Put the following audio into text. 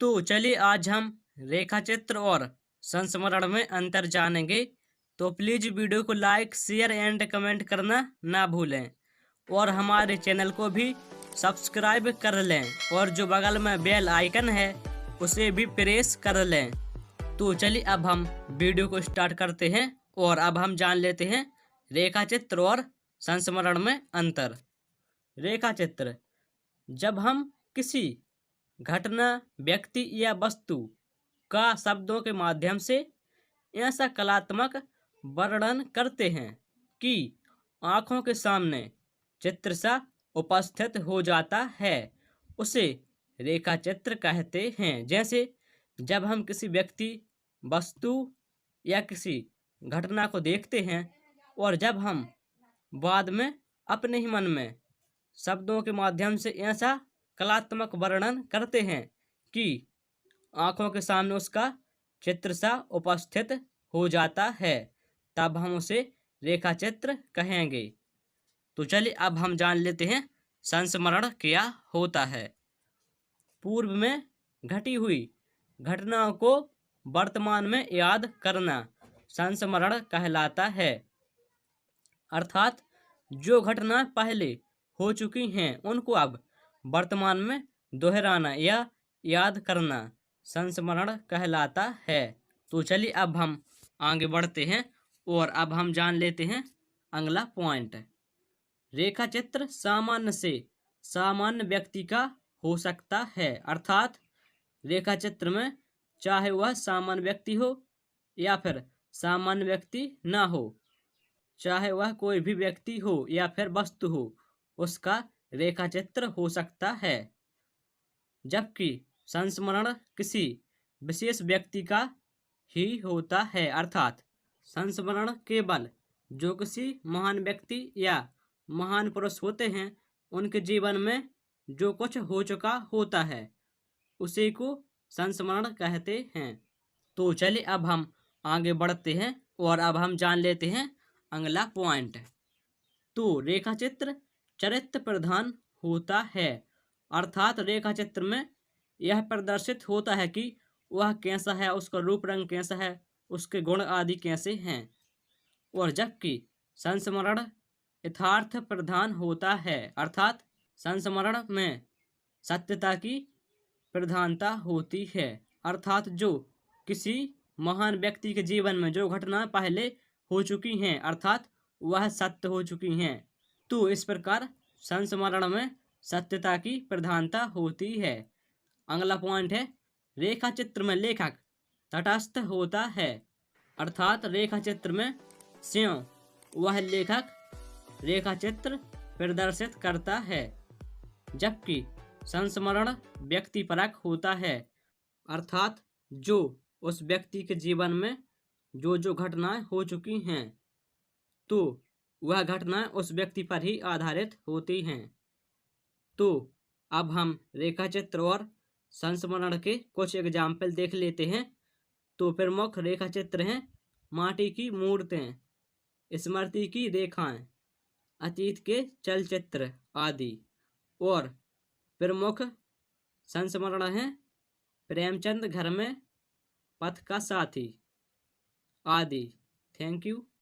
तो चलिए आज हम रेखा चित्र और संस्मरण में अंतर जानेंगे। तो प्लीज वीडियो को लाइक शेयर एंड कमेंट करना ना भूलें और हमारे चैनल को भी सब्सक्राइब कर लें और जो बगल में बेल आइकन है उसे भी प्रेस कर लें। तो चलिए अब हम वीडियो को स्टार्ट करते हैं और अब हम जान लेते हैं रेखा चित्र और संस्मरण में अंतर। रेखा चित्र, जब हम किसी घटना, व्यक्ति या वस्तु का शब्दों के माध्यम से ऐसा कलात्मक वर्णन करते हैं कि आंखों के सामने चित्र सा उपस्थित हो जाता है, उसे रेखा चित्र कहते हैं। जैसे जब हम किसी व्यक्ति, वस्तु या किसी घटना को देखते हैं और जब हम बाद में अपने ही मन में शब्दों के माध्यम से ऐसा कलात्मक वर्णन करते हैं कि आंखों के सामने उसका चित्र सा उपस्थित हो जाता है, तब हम उसे रेखा चित्र कहेंगे। तो चलिए अब हम जान लेते हैं संस्मरण क्या होता है। पूर्व में घटी हुई घटनाओं को वर्तमान में याद करना संस्मरण कहलाता है। अर्थात जो घटना पहले हो चुकी हैं उनको अब वर्तमान में दोहराना या याद करना संस्मरण कहलाता है। तो चलिए अब हम आगे बढ़ते हैं और अब हम जान लेते हैं अगला पॉइंट। रेखा चित्र सामान्य से सामान्य व्यक्ति का हो सकता है। अर्थात रेखा चित्र में चाहे वह सामान्य व्यक्ति हो या फिर सामान्य व्यक्ति ना हो, चाहे वह कोई भी व्यक्ति हो या फिर वस्तु हो, उसका रेखा चित्र हो सकता है। जबकि संस्मरण किसी विशेष व्यक्ति का ही होता है। अर्थात संस्मरण केवल जो किसी महान व्यक्ति या महान पुरुष होते हैं उनके जीवन में जो कुछ हो चुका होता है उसी को संस्मरण कहते हैं। तो चलिए अब हम आगे बढ़ते हैं और अब हम जान लेते हैं अगला पॉइंट। तो रेखा चित्र चरित्र प्रधान होता है। अर्थात रेखा चित्र में यह प्रदर्शित होता है कि वह कैसा है, उसका रूप रंग कैसा है, उसके गुण आदि कैसे हैं। और जबकि संस्मरण यथार्थ प्रधान होता है। अर्थात संस्मरण में सत्यता की प्रधानता होती है। अर्थात जो किसी महान व्यक्ति के जीवन में जो घटना पहले हो चुकी हैं अर्थात वह सत्य हो चुकी हैं, तो इस प्रकार संस्मरण में सत्यता की प्रधानता होती है। अगला पॉइंट है रेखा चित्र में लेखक तटस्थ होता है। अर्थात रेखा चित्र में स्वयं वह लेखक रेखा चित्र प्रदर्शित करता है, जबकि संस्मरण व्यक्तिपरक होता है। अर्थात जो उस व्यक्ति के जीवन में जो जो घटनाएं हो चुकी हैं तो वह घटनाएं उस व्यक्ति पर ही आधारित होती हैं। तो अब हम रेखा चित्र और संस्मरण के कुछ एग्जाम्पल देख लेते हैं। तो प्रमुख रेखा चित्र हैं माटी की मूर्तें, स्मृति की रेखाएं, अतीत के चलचित्र आदि। और प्रमुख संस्मरण हैं प्रेमचंद घर में, पथ का साथी आदि। Thank you.